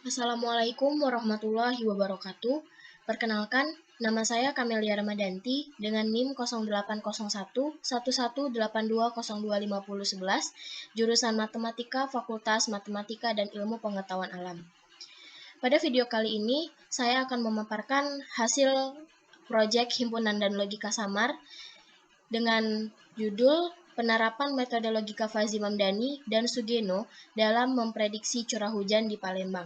Assalamualaikum warahmatullahi wabarakatuh. Perkenalkan, nama saya Kamelia Ramadanti dengan NIM 0801 1182025011, jurusan Matematika, Fakultas Matematika dan Ilmu Pengetahuan Alam. Pada video kali ini, saya akan memaparkan hasil proyek himpunan dan logika samar dengan judul Penerapan Metode Logika Fazzi Mamdani dan Sugeno dalam memprediksi curah hujan di Palembang.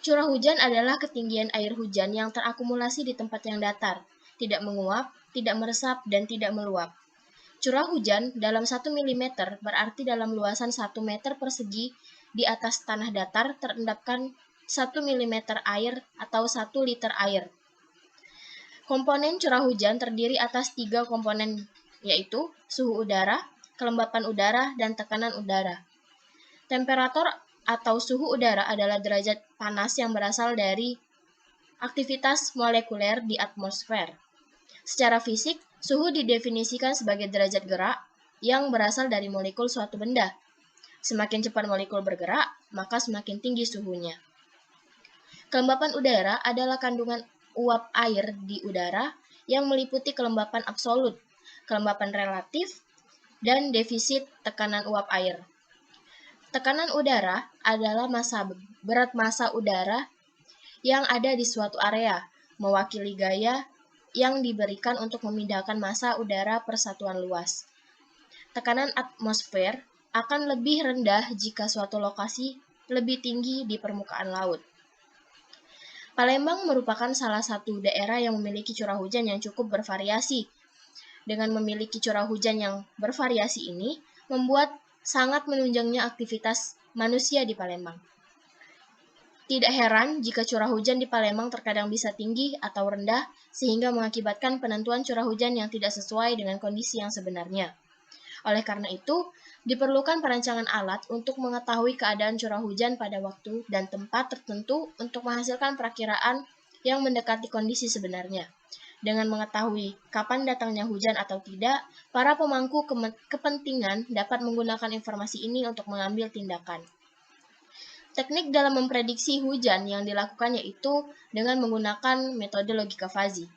Curah hujan adalah ketinggian air hujan yang terakumulasi di tempat yang datar, tidak menguap, tidak meresap, dan tidak meluap. Curah hujan dalam 1 mm berarti dalam luasan 1 meter persegi di atas tanah datar terendapkan 1 mm air atau 1 liter air. Komponen curah hujan terdiri atas 3 komponen, yaitu suhu udara, kelembapan udara, dan tekanan udara. Temperatur atau suhu udara adalah derajat panas yang berasal dari aktivitas molekuler di atmosfer. Secara fisik, suhu didefinisikan sebagai derajat gerak yang berasal dari molekul suatu benda. Semakin cepat molekul bergerak, maka semakin tinggi suhunya. Kelembapan udara adalah kandungan uap air di udara yang meliputi kelembapan absolut, kelembapan relatif, dan defisit tekanan uap air. Tekanan udara adalah berat massa udara yang ada di suatu area, mewakili gaya yang diberikan untuk memindahkan massa udara per satuan luas. Tekanan atmosfer akan lebih rendah jika suatu lokasi lebih tinggi di permukaan laut. Palembang merupakan salah satu daerah yang memiliki curah hujan yang cukup bervariasi. Dengan memiliki curah hujan yang bervariasi ini, membuat sangat menunjangnya aktivitas manusia di Palembang. Tidak heran jika curah hujan di Palembang terkadang bisa tinggi atau rendah, sehingga mengakibatkan penentuan curah hujan yang tidak sesuai dengan kondisi yang sebenarnya. Oleh karena itu, diperlukan perancangan alat untuk mengetahui keadaan curah hujan pada waktu dan tempat tertentu untuk menghasilkan perakiraan yang mendekati kondisi sebenarnya. Dengan mengetahui kapan datangnya hujan atau tidak, para pemangku kepentingan dapat menggunakan informasi ini untuk mengambil tindakan. Teknik dalam memprediksi hujan yang dilakukan yaitu dengan menggunakan metode logika Fazzi.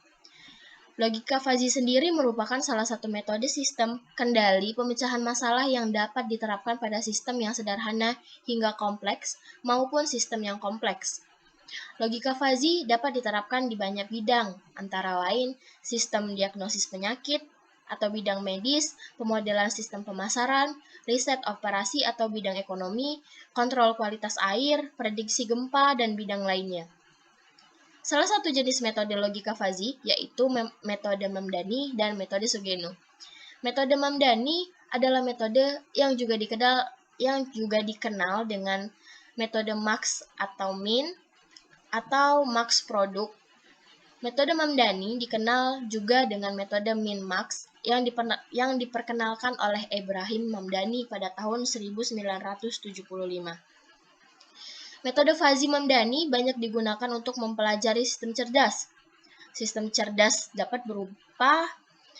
Logika Fazzi sendiri merupakan salah satu metode sistem kendali pemecahan masalah yang dapat diterapkan pada sistem yang sederhana hingga kompleks maupun sistem yang kompleks. Logika Fazzi dapat diterapkan di banyak bidang, antara lain sistem diagnosis penyakit atau bidang medis, pemodelan sistem pemasaran, riset operasi atau bidang ekonomi, kontrol kualitas air, prediksi gempa, dan bidang lainnya. Salah satu jenis metode logika Fazzi yaitu metode Mamdani dan metode Sugeno. Metode Mamdani adalah metode yang juga dikenal dengan metode max atau min atau max produk. Metode Mamdani dikenal juga dengan metode min-max yang diperkenalkan oleh Ibrahim Mamdani pada tahun 1975. Metode Fazzi Mamdani banyak digunakan untuk mempelajari sistem cerdas. Sistem cerdas dapat berupa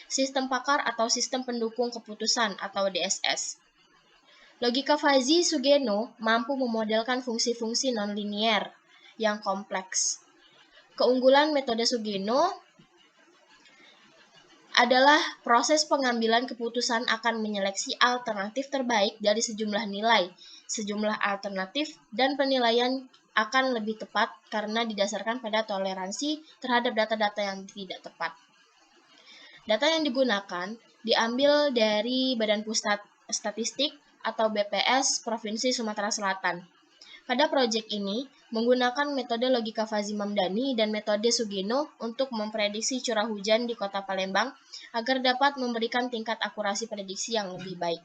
sistem pakar atau sistem pendukung keputusan atau DSS. Logika Fazzi Sugeno mampu memodelkan fungsi-fungsi nonlinier yang kompleks. Keunggulan metode Sugeno adalah proses pengambilan keputusan akan menyeleksi alternatif terbaik dari sejumlah nilai, sejumlah alternatif, dan penilaian akan lebih tepat karena didasarkan pada toleransi terhadap data-data yang tidak tepat. Data yang digunakan diambil dari Badan Pusat Statistik atau BPS Provinsi Sumatera Selatan. Pada proyek ini, menggunakan metode logika Fazzi Mamdani dan metode Sugeno untuk memprediksi curah hujan di Kota Palembang agar dapat memberikan tingkat akurasi prediksi yang lebih baik.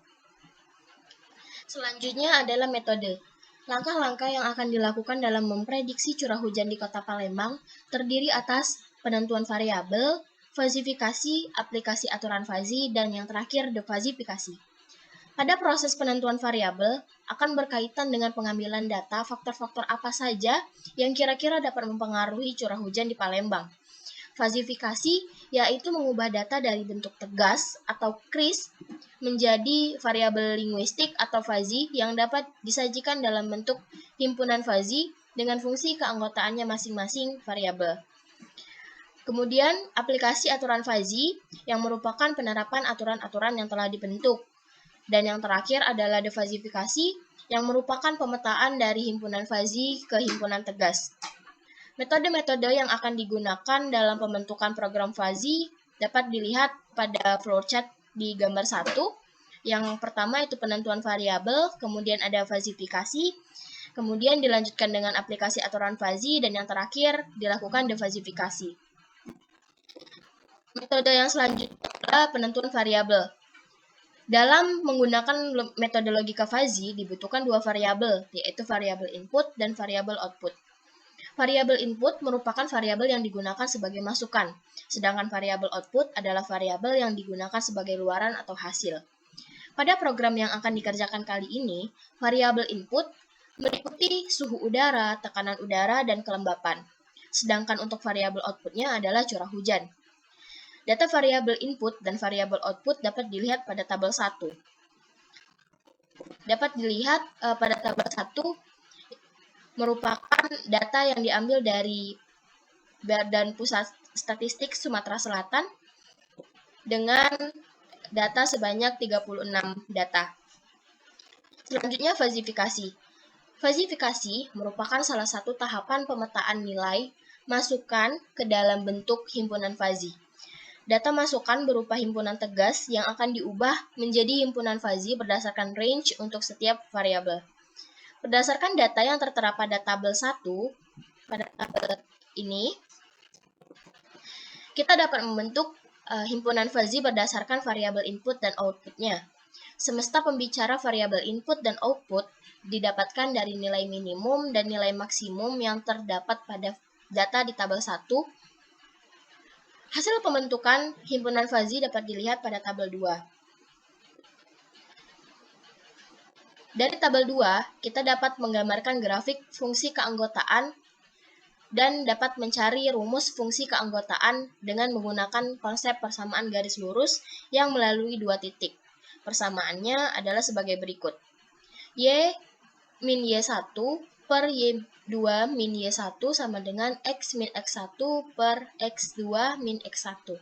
Selanjutnya adalah metode. Langkah-langkah yang akan dilakukan dalam memprediksi curah hujan di Kota Palembang terdiri atas penentuan variabel, fazifikasi, aplikasi aturan Fazzi, dan yang terakhir defazifikasi. Pada proses penentuan variabel akan berkaitan dengan pengambilan data faktor-faktor apa saja yang kira-kira dapat mempengaruhi curah hujan di Palembang. Fazifikasi yaitu mengubah data dari bentuk tegas atau crisp menjadi variabel linguistik atau fuzzy yang dapat disajikan dalam bentuk himpunan fuzzy dengan fungsi keanggotaannya masing-masing variabel. Kemudian, aplikasi aturan fuzzy yang merupakan penerapan aturan-aturan yang telah dibentuk. Dan yang terakhir adalah defazifikasi yang merupakan pemetaan dari himpunan fuzzy ke himpunan tegas. Metode-metode yang akan digunakan dalam pembentukan program fuzzy dapat dilihat pada flowchart di gambar 1. Yang pertama itu penentuan variabel, kemudian ada fazifikasi, kemudian dilanjutkan dengan aplikasi aturan fuzzy, dan yang terakhir dilakukan defazifikasi. Metode yang selanjutnya adalah penentuan variabel. Dalam menggunakan metode logika fuzzy dibutuhkan dua variabel, yaitu variabel input dan variabel output. Variabel input merupakan variabel yang digunakan sebagai masukan, sedangkan variabel output adalah variabel yang digunakan sebagai luaran atau hasil. Pada program yang akan dikerjakan kali ini, variabel input meliputi suhu udara, tekanan udara, dan kelembapan. Sedangkan untuk variabel outputnya adalah curah hujan. Data variabel input dan variabel output dapat dilihat pada tabel 1. Dapat dilihat pada tabel 1 merupakan data yang diambil dari Badan Pusat Statistik Sumatera Selatan dengan data sebanyak 36 data. Selanjutnya fazifikasi. Fazifikasi merupakan salah satu tahapan pemetaan nilai masukan ke dalam bentuk himpunan fuzzy. Data masukan berupa himpunan tegas yang akan diubah menjadi himpunan fuzzy berdasarkan range untuk setiap variabel. Berdasarkan data yang tertera pada tabel 1, pada tabel ini, kita dapat membentuk himpunan fuzzy berdasarkan variabel input dan outputnya. Semesta pembicara variabel input dan output didapatkan dari nilai minimum dan nilai maksimum yang terdapat pada data di tabel 1. Hasil pembentukan himpunan fuzzy dapat dilihat pada tabel 2. Dari tabel 2, kita dapat menggambarkan grafik fungsi keanggotaan dan dapat mencari rumus fungsi keanggotaan dengan menggunakan konsep persamaan garis lurus yang melalui dua titik. Persamaannya adalah sebagai berikut. Y min Y1 per Y2 min Y1 sama dengan X min X1 per X2 min X1.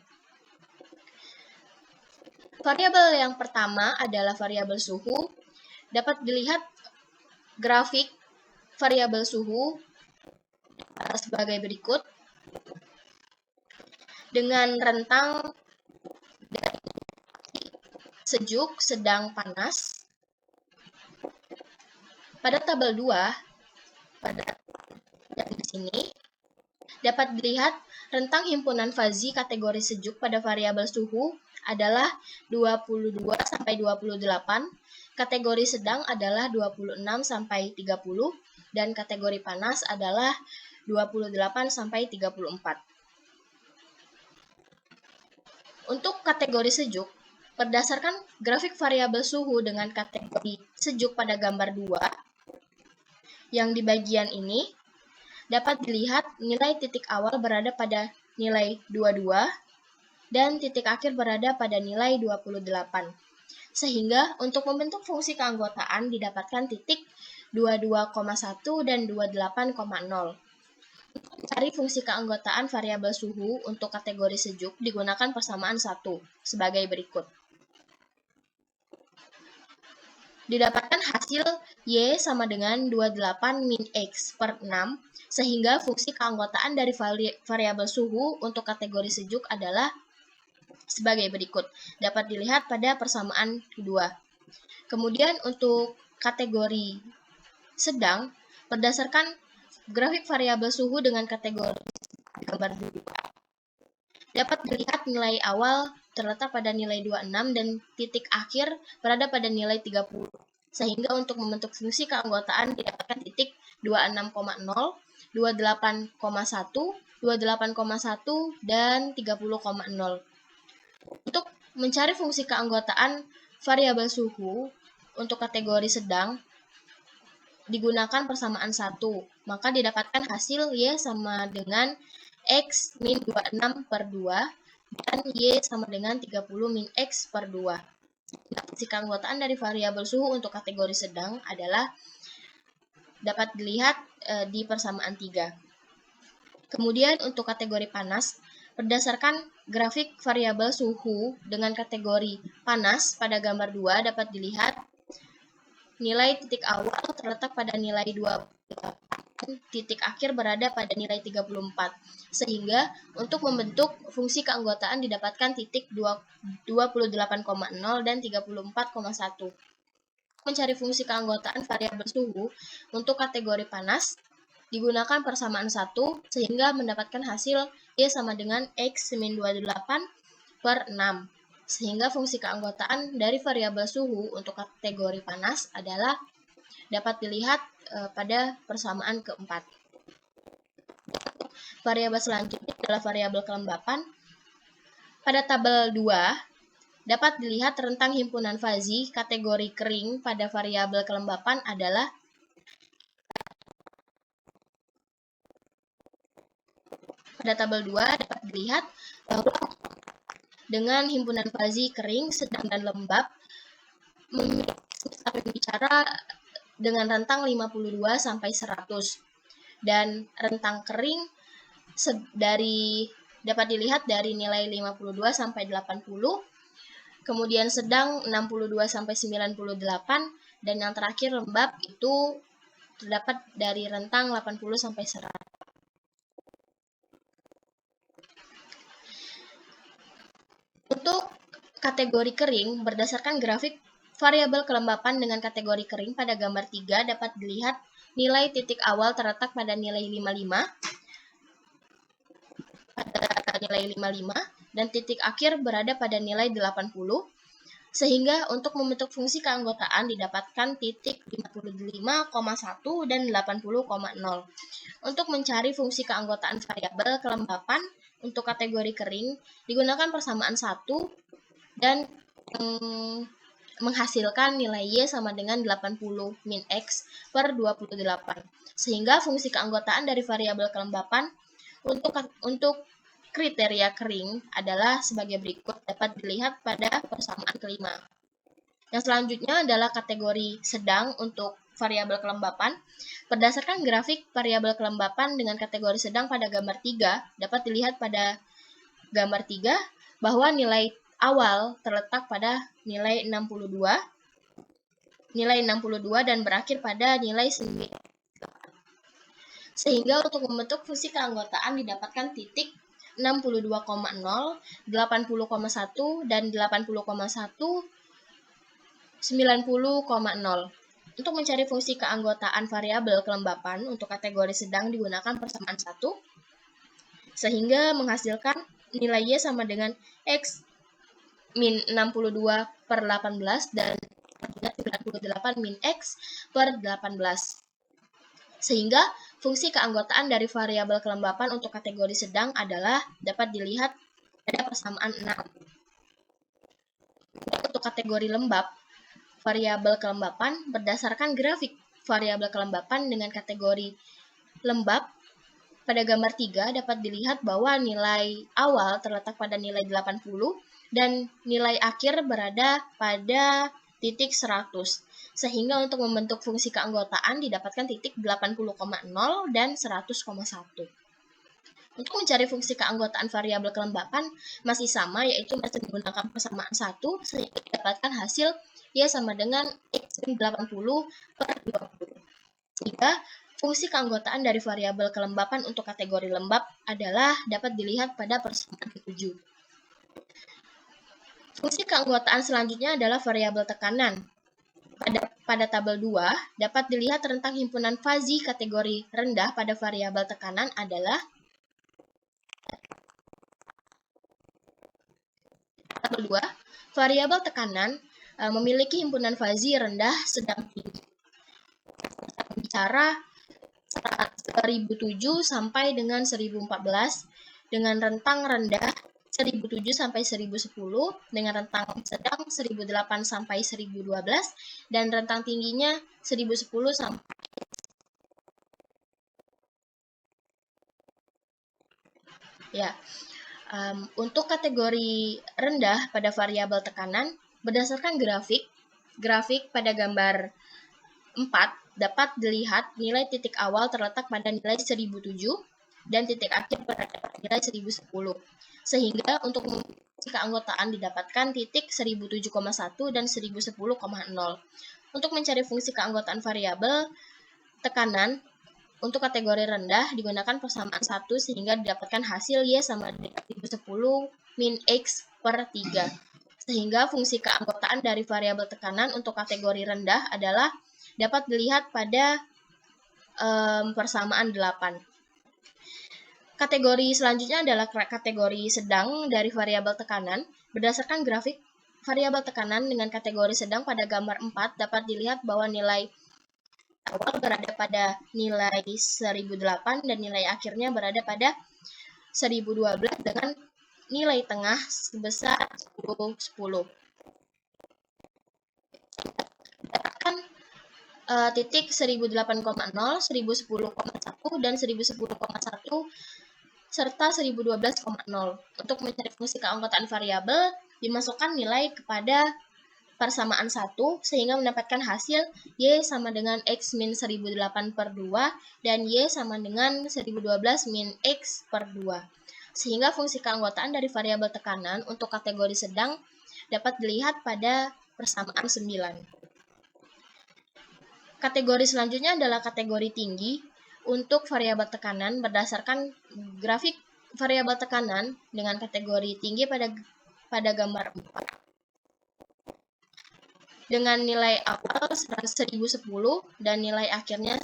Variabel yang pertama adalah variabel suhu. Dapat dilihat grafik variabel suhu sebagai berikut. Dengan rentang sejuk, sedang, panas. Pada tabel 2, di sini, dapat dilihat rentang himpunan fuzzy kategori sejuk pada variabel suhu adalah 22 sampai 28, kategori sedang adalah 26 sampai 30, dan kategori panas adalah 28 sampai 34. Untuk kategori sejuk, berdasarkan grafik variabel suhu dengan kategori sejuk pada gambar 2, yang di bagian ini, dapat dilihat nilai titik awal berada pada nilai 22, dan titik akhir berada pada nilai 28. Sehingga untuk membentuk fungsi keanggotaan didapatkan titik 22,1 dan 28,0. Untuk mencari fungsi keanggotaan variabel suhu untuk kategori sejuk digunakan persamaan 1 sebagai berikut. Didapatkan hasil Y sama dengan 28 min X per 6, sehingga fungsi keanggotaan dari variabel suhu untuk kategori sejuk adalah sebagai berikut. Dapat dilihat pada persamaan kedua. Kemudian untuk kategori sedang, berdasarkan grafik variabel suhu dengan kategori gambar 2, dapat dilihat nilai awal terletak pada nilai 26 dan titik akhir berada pada nilai 30. Sehingga untuk membentuk fungsi keanggotaan didapatkan titik 26,0, 28,1, 28,1, dan 30,0. Untuk mencari fungsi keanggotaan variabel suhu untuk kategori sedang digunakan persamaan 1, maka didapatkan hasil Y sama dengan X min 26 per 2 dan Y sama dengan 30 min X per 2. Nah, fungsi keanggotaan dari variabel suhu untuk kategori sedang adalah dapat dilihat di persamaan 3. Kemudian untuk kategori panas, berdasarkan grafik variabel suhu dengan kategori panas pada gambar 2 dapat dilihat nilai titik awal terletak pada nilai 28, titik akhir berada pada nilai 34. Sehingga untuk membentuk fungsi keanggotaan didapatkan titik 28,0 dan 34,1. Mencari fungsi keanggotaan variabel suhu untuk kategori panas digunakan persamaan 1 sehingga mendapatkan hasil Y sama dengan X min 28 per 6. Sehingga fungsi keanggotaan dari variabel suhu untuk kategori panas adalah dapat dilihat pada persamaan keempat. Variabel selanjutnya adalah variabel kelembapan. Pada tabel 2, dapat dilihat rentang himpunan fazi kategori kering pada variabel kelembapan adalah pada tabel 2 dapat dilihat bahwa dengan himpunan fazi kering, sedang, dan lembab sampai bicara dengan rentang 52 sampai 100 dan rentang kering dapat dilihat dari nilai 52 sampai 80, kemudian sedang 62 sampai 98 dan yang terakhir lembab itu terdapat dari rentang 80 sampai 100. Untuk kategori kering, berdasarkan grafik variabel kelembapan dengan kategori kering pada gambar 3 dapat dilihat nilai titik awal terletak pada nilai 55 dan titik akhir berada pada nilai 80. Sehingga untuk membentuk fungsi keanggotaan didapatkan titik 55,1 dan 80,0. Untuk mencari fungsi keanggotaan variabel kelembapan untuk kategori kering digunakan persamaan 1 dan menghasilkan nilai Y sama dengan 80 min X per 28. Sehingga fungsi keanggotaan dari variabel kelembapan untuk kriteria kering adalah sebagai berikut, dapat dilihat pada persamaan kelima. Yang selanjutnya adalah kategori sedang untuk variabel kelembapan. Berdasarkan grafik variabel kelembapan dengan kategori sedang pada gambar 3, dapat dilihat pada gambar 3 bahwa nilai awal terletak pada nilai 62 dan berakhir pada nilai 9. Sehingga untuk membentuk fungsi keanggotaan didapatkan titik 62,0, 80,1, dan 80,1, 90,0. Untuk mencari fungsi keanggotaan variabel kelembapan untuk kategori sedang digunakan persamaan 1, sehingga menghasilkan nilai Y sama dengan X min 62 per 18 dan 98 min X per 18. Sehingga fungsi keanggotaan dari variabel kelembapan untuk kategori sedang adalah dapat dilihat pada persamaan 6. Untuk kategori lembab, variabel kelembapan berdasarkan grafik variabel kelembapan dengan kategori lembab pada gambar 3 dapat dilihat bahwa nilai awal terletak pada nilai 80 dan nilai akhir berada pada titik 100. Sehingga untuk membentuk fungsi keanggotaan didapatkan titik 80,0 dan 100,1. Untuk mencari fungsi keanggotaan variabel kelembapan masih sama, yaitu masih menggunakan persamaan 1 sehingga didapatkan hasil Y sama dengan X min 80 per 20. Sehingga fungsi keanggotaan dari variabel kelembapan untuk kategori lembab adalah dapat dilihat pada persamaan 7. Fungsi keanggotaan selanjutnya adalah variabel tekanan. Pada tabel 2, dapat dilihat rentang himpunan fazi kategori rendah pada variabel tekanan adalah tabel 2, variabel tekanan memiliki himpunan fazi rendah sedang tinggi. Bicara 1007 sampai dengan 1014 dengan rentang rendah 1007 sampai 1010 dengan rentang sedang 1008 sampai 1012 dan rentang tingginya 1010 sampai 1012. Ya, untuk kategori rendah pada variabel tekanan, berdasarkan grafik pada gambar 4 dapat dilihat nilai titik awal terletak pada nilai 1007 dan titik akhir berada pada nilai 1010. Sehingga untuk keanggotaan didapatkan titik 1007,1 dan 1010,0. Untuk mencari fungsi keanggotaan variabel tekanan untuk kategori rendah digunakan persamaan 1 sehingga didapatkan hasil Y sama dengan 1010 min X per 3. Sehingga fungsi keanggotaan dari variabel tekanan untuk kategori rendah adalah dapat dilihat pada persamaan 8. Kategori selanjutnya adalah kategori sedang dari variabel tekanan. Berdasarkan grafik variabel tekanan dengan kategori sedang pada gambar 4 dapat dilihat bahwa nilai awal berada pada nilai 1008 dan nilai akhirnya berada pada 1012 dengan nilai tengah sebesar 1010. Dapatkan titik 1008,0, 1010,1 dan 1010,1 serta 1012,0. Untuk mencari fungsi keanggotaan variabel dimasukkan nilai kepada persamaan 1 sehingga mendapatkan hasil Y sama dengan X min 1008 per 2 dan Y sama dengan 1012 min X per 2. Sehingga fungsi keanggotaan dari variabel tekanan untuk kategori sedang dapat dilihat pada persamaan 9. Kategori selanjutnya adalah kategori tinggi. Untuk variabel tekanan berdasarkan grafik variabel tekanan dengan kategori tinggi pada gambar 4. Dengan nilai awal 1010 dan nilai akhirnya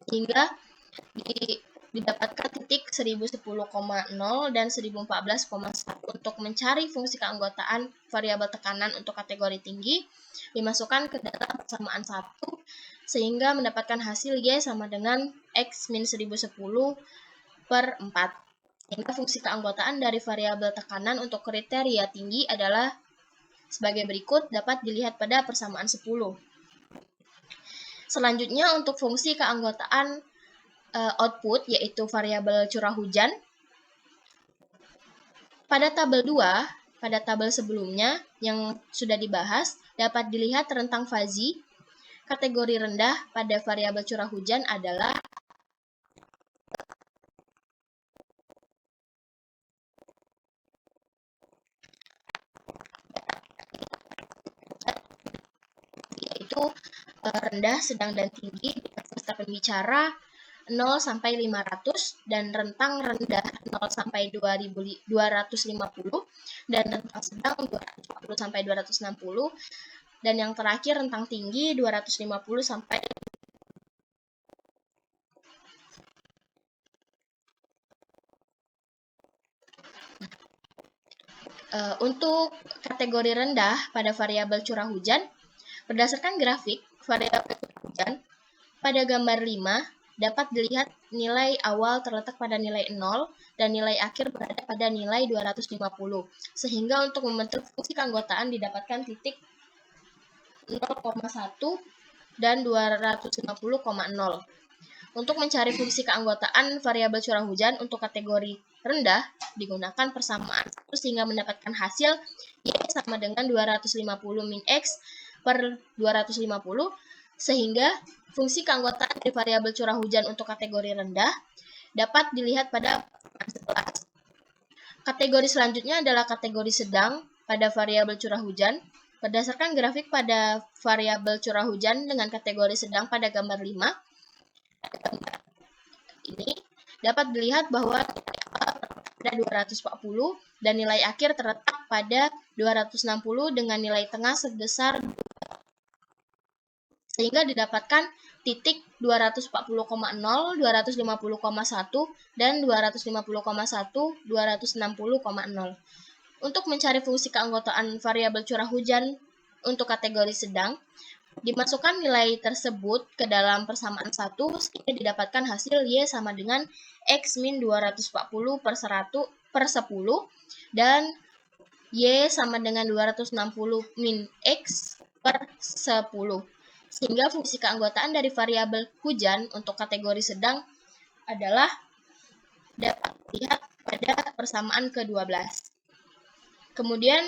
hingga didapatkan titik 1010,0 dan 1014,1. Untuk mencari fungsi keanggotaan variabel tekanan untuk kategori tinggi dimasukkan ke dalam persamaan 1 sehingga mendapatkan hasil Y sama dengan X min 1010 per 4. Sehingga fungsi keanggotaan dari variabel tekanan untuk kriteria tinggi adalah sebagai berikut, dapat dilihat pada persamaan 10. Selanjutnya untuk fungsi keanggotaan output, yaitu variabel curah hujan. Pada tabel 2, pada tabel sebelumnya yang sudah dibahas, dapat dilihat rentang fazi. Kategori rendah pada variabel curah hujan adalah yaitu rendah, sedang, dan tinggi dengan semesta pembicara 0 sampai 500 dan rentang rendah 0 sampai 250 dan rentang sedang 240 sampai 260 dan yang terakhir rentang tinggi 250 sampai untuk kategori rendah pada variabel curah hujan. Berdasarkan grafik variabel curah hujan, pada gambar 5 dapat dilihat nilai awal terletak pada nilai 0 dan nilai akhir berada pada nilai 250. Sehingga untuk membentuk fungsi keanggotaan didapatkan titik 0,1 dan 250,0. Untuk mencari fungsi keanggotaan variabel curah hujan untuk kategori rendah digunakan persamaan 1 sehingga mendapatkan hasil Y sama dengan 250 min X per 250 sehingga fungsi keanggotaan dari variabel curah hujan untuk kategori rendah dapat dilihat pada persamaan 11. Kategori selanjutnya adalah kategori sedang pada variabel curah hujan. Berdasarkan grafik pada variabel curah hujan dengan kategori sedang pada gambar 5, ini dapat dilihat bahwa nilai awal pada 240 dan nilai akhir terletak pada 260 dengan nilai tengah sebesar sehingga didapatkan titik 240,0, 250,1 dan 250,1, 260,0. Untuk mencari fungsi keanggotaan variabel curah hujan untuk kategori sedang, dimasukkan nilai tersebut ke dalam persamaan 1 sehingga didapatkan hasil Y sama dengan X min 240 per 100 per 10 dan Y sama dengan 260 min X per 10. Sehingga fungsi keanggotaan dari variabel hujan untuk kategori sedang adalah dapat dilihat pada persamaan ke-12. Kemudian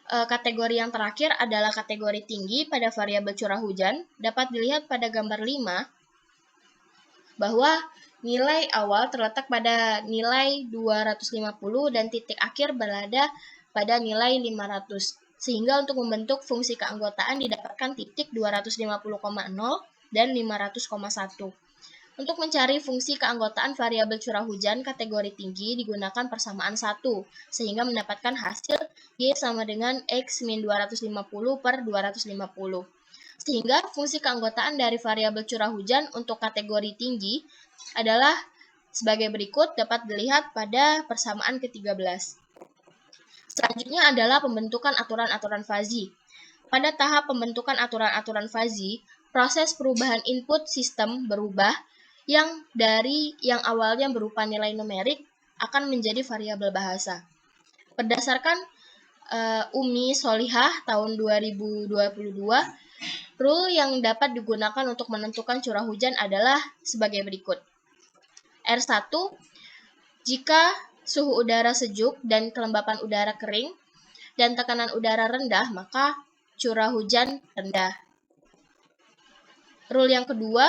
kategori yang terakhir adalah kategori tinggi pada variabel curah hujan. Dapat dilihat pada gambar 5 bahwa nilai awal terletak pada nilai 250 dan titik akhir berada pada nilai 500. Sehingga untuk membentuk fungsi keanggotaan didapatkan titik 250,0 dan 500,1. Untuk mencari fungsi keanggotaan variabel curah hujan kategori tinggi digunakan persamaan 1, sehingga mendapatkan hasil Y sama dengan X min 250 per 250. Sehingga fungsi keanggotaan dari variabel curah hujan untuk kategori tinggi adalah sebagai berikut, dapat dilihat pada persamaan ke-13. Selanjutnya adalah pembentukan aturan-aturan fazi. Pada tahap pembentukan aturan-aturan fazi, proses perubahan input sistem berubah yang dari yang awalnya berupa nilai numerik akan menjadi variabel bahasa. Berdasarkan Umi Solihah tahun 2022, rule yang dapat digunakan untuk menentukan curah hujan adalah sebagai berikut. R1, jika suhu udara sejuk dan kelembapan udara kering dan tekanan udara rendah, maka curah hujan rendah. Rule yang kedua,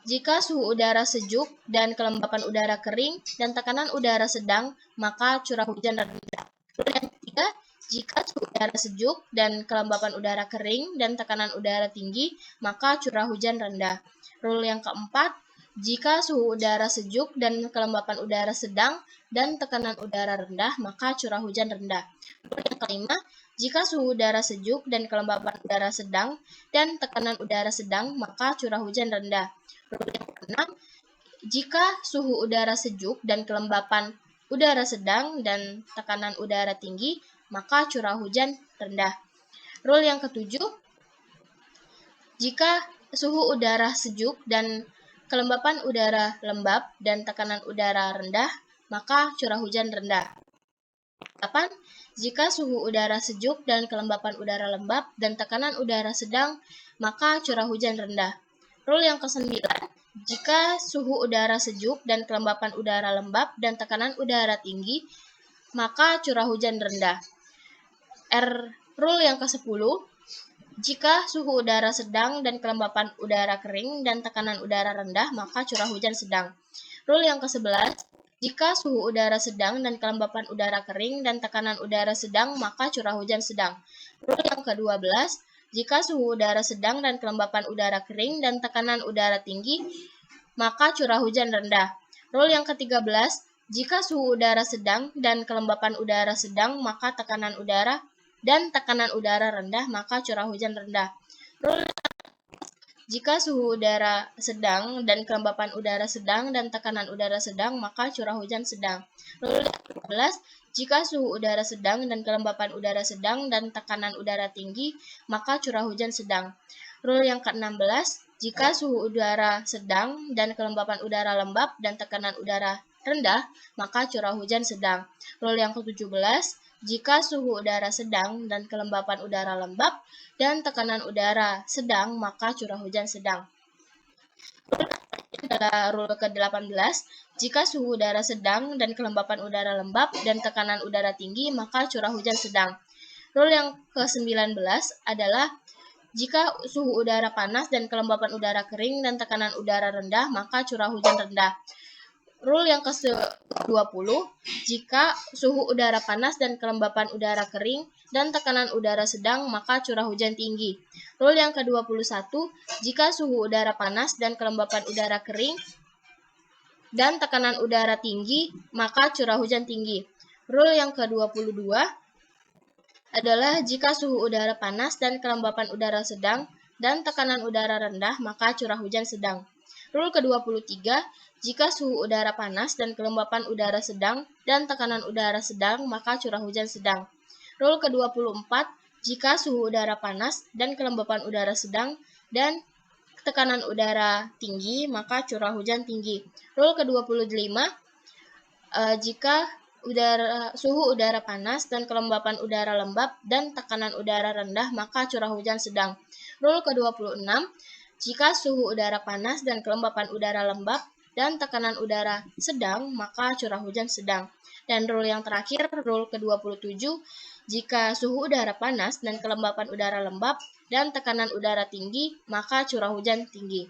jika suhu udara sejuk dan kelembapan udara kering dan tekanan udara sedang, maka curah hujan rendah. Rule yang ketiga, jika suhu udara sejuk dan kelembapan udara kering dan tekanan udara tinggi, maka curah hujan rendah. Rule yang keempat, jika suhu udara sejuk dan kelembapan udara sedang dan tekanan udara rendah, maka curah hujan rendah. Rule yang kelima, jika suhu udara sejuk dan kelembapan udara sedang dan tekanan udara sedang, maka curah hujan rendah. Rule yang keenam, jika suhu udara sejuk dan kelembapan udara sedang dan tekanan udara tinggi, maka curah hujan rendah. Rule yang ketujuh, jika suhu udara sejuk dan kelembapan udara lembab dan tekanan udara rendah, maka curah hujan rendah. 8. Jika suhu udara sejuk dan kelembapan udara lembab dan tekanan udara sedang, maka curah hujan rendah. Rule yang ke-9, jika suhu udara sejuk dan kelembapan udara lembab dan tekanan udara tinggi, maka curah hujan rendah. Rule yang ke-10, jika suhu udara sedang dan kelembapan udara kering dan tekanan udara rendah, maka curah hujan sedang. Rule yang ke-11, jika suhu udara sedang dan kelembapan udara kering dan tekanan udara sedang, maka curah hujan sedang. Rule yang ke-12, jika suhu udara sedang dan kelembapan udara kering dan tekanan udara tinggi, maka curah hujan rendah. Rule yang ke-13, jika suhu udara sedang dan kelembapan udara sedang, maka tekanan udara rendah, maka curah hujan rendah. Rule jika suhu udara sedang dan kelembapan udara sedang dan tekanan udara sedang, maka curah hujan sedang. Rule yang ke-12, jika suhu udara sedang dan kelembapan udara sedang dan tekanan udara tinggi, maka curah hujan sedang. Rule yang ke-16, jika suhu udara sedang dan kelembapan udara lembab dan tekanan udara rendah, maka curah hujan sedang. Rule yang ke-17, jika suhu udara sedang dan kelembapan udara lembab dan tekanan udara sedang, maka curah hujan sedang. Adalah rule ke-18, jika suhu udara sedang dan kelembapan udara lembab dan tekanan udara tinggi, maka curah hujan sedang. Rule yang ke-19 adalah jika suhu udara panas dan kelembapan udara kering dan tekanan udara rendah, maka curah hujan rendah. Rule yang ke-20, jika suhu udara panas dan kelembapan udara kering dan tekanan udara sedang, maka curah hujan tinggi. Rule yang ke-21, jika suhu udara panas dan kelembapan udara kering dan tekanan udara tinggi, maka curah hujan tinggi. Rule yang ke-22 adalah jika suhu udara panas dan kelembapan udara sedang dan tekanan udara rendah, maka curah hujan sedang. Rule ke-23, jika suhu udara panas dan kelembapan udara sedang dan tekanan udara sedang, maka curah hujan sedang. Rule ke-24, jika suhu udara panas dan kelembapan udara sedang dan tekanan udara tinggi, maka curah hujan tinggi. Rule ke-25, jika suhu udara panas dan kelembapan udara lembab dan tekanan udara rendah, maka curah hujan sedang. Rule ke-26, jika suhu udara panas dan kelembapan udara lembab dan tekanan udara sedang, maka curah hujan sedang. Dan rule yang terakhir, rule ke-27, jika suhu udara panas dan kelembapan udara lembab dan tekanan udara tinggi, maka curah hujan tinggi.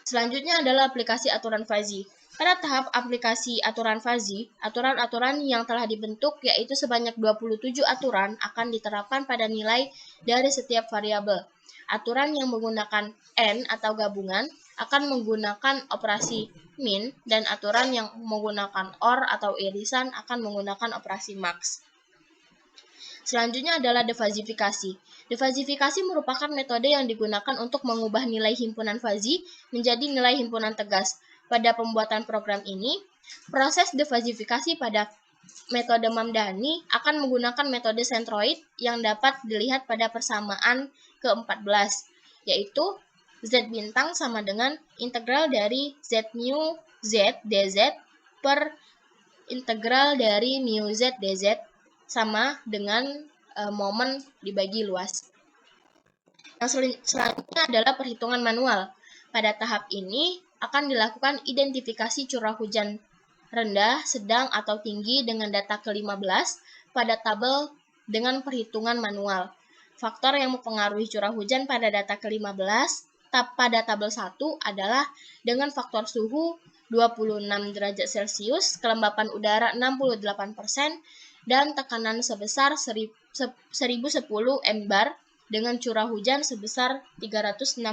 Selanjutnya adalah aplikasi aturan fazi. Pada tahap aplikasi aturan fazi, aturan-aturan yang telah dibentuk yaitu sebanyak 27 aturan akan diterapkan pada nilai dari setiap variabel. Aturan yang menggunakan N atau gabungan akan menggunakan operasi min, dan aturan yang menggunakan OR atau irisan akan menggunakan operasi max. Selanjutnya adalah defazifikasi. Defazifikasi merupakan metode yang digunakan untuk mengubah nilai himpunan fazi menjadi nilai himpunan tegas. Pada pembuatan program ini, proses defazifikasi pada metode Mamdani akan menggunakan metode sentroid yang dapat dilihat pada persamaan ke-14, yaitu Z bintang sama dengan integral dari Z mu Z dz per integral dari mu Z dz sama dengan momen dibagi luas. Yang selanjutnya adalah perhitungan manual. Pada tahap ini akan dilakukan identifikasi curah hujan rendah, sedang, atau tinggi dengan data ke-15 pada tabel dengan perhitungan manual. Faktor yang mempengaruhi curah hujan pada data ke-15 pada tabel 1 adalah dengan faktor suhu 26 derajat Celcius, kelembapan udara 68%, dan tekanan sebesar 1010 mbar dengan curah hujan sebesar 368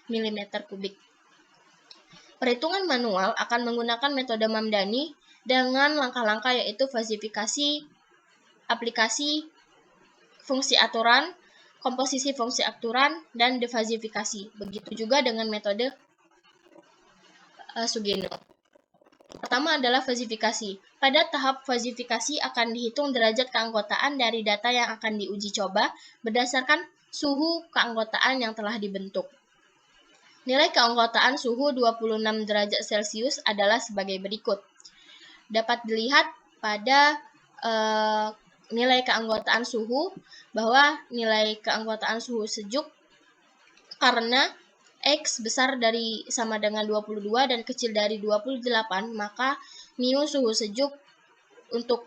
mm kubik. Perhitungan manual akan menggunakan metode Mamdani dengan langkah-langkah yaitu fazifikasi, aplikasi fungsi aturan, komposisi fungsi aturan, dan defazifikasi. Begitu juga dengan metode Sugeno. Pertama adalah fazifikasi. Pada tahap fazifikasi akan dihitung derajat keanggotaan dari data yang akan diuji coba berdasarkan suhu keanggotaan yang telah dibentuk. Nilai keanggotaan suhu 26 derajat Celcius adalah sebagai berikut. Dapat dilihat pada nilai keanggotaan suhu bahwa nilai keanggotaan suhu sejuk karena X besar dari sama dengan 22 dan kecil dari 28, maka mu suhu sejuk untuk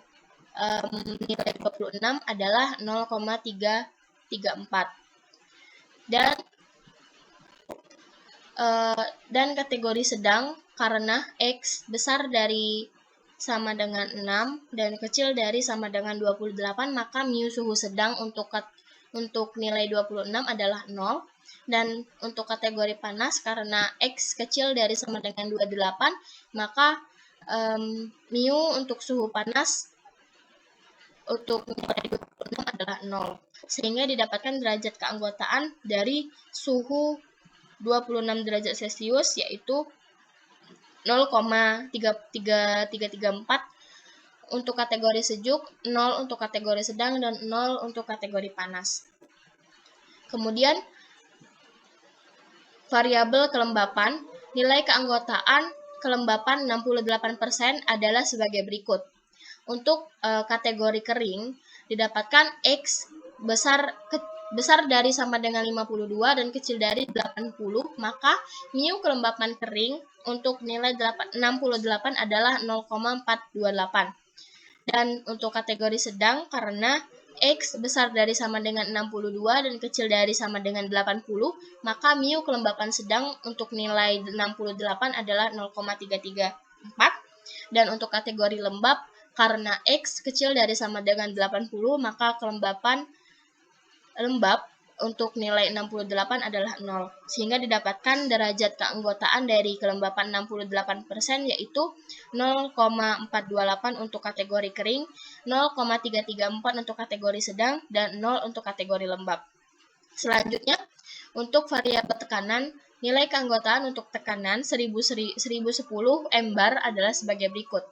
nilai 26 adalah 0,334. Dan kategori sedang karena X besar dari sama dengan 6 dan kecil dari sama dengan 28, maka mu suhu sedang untuk nilai 26 adalah 0. Dan untuk kategori panas karena X kecil dari sama dengan 28, maka mu untuk suhu panas untuk nilai 26 adalah 0. Sehingga didapatkan derajat keanggotaan dari suhu 26 derajat Celcius yaitu 0,3334 untuk kategori sejuk, 0 untuk kategori sedang, dan 0 untuk kategori panas. Kemudian variabel kelembapan, nilai keanggotaan kelembapan 68% adalah sebagai berikut. Untuk kategori kering didapatkan X besar dari sama dengan 52 dan kecil dari 80, maka mu kelembapan kering untuk nilai 68 adalah 0,428. Dan untuk kategori sedang karena X besar dari sama dengan 62 dan kecil dari sama dengan 80, maka mu kelembapan sedang untuk nilai 68 adalah 0,334. Dan untuk kategori lembab karena X kecil dari sama dengan 80, maka kelembapan lembab untuk nilai 68 adalah 0. Sehingga didapatkan derajat keanggotaan dari kelembapan 68% yaitu 0,428 untuk kategori kering, 0,334 untuk kategori sedang, dan 0 untuk kategori lembab. Selanjutnya, untuk variabel tekanan, nilai keanggotaan untuk tekanan 1010 mbar adalah sebagai berikut.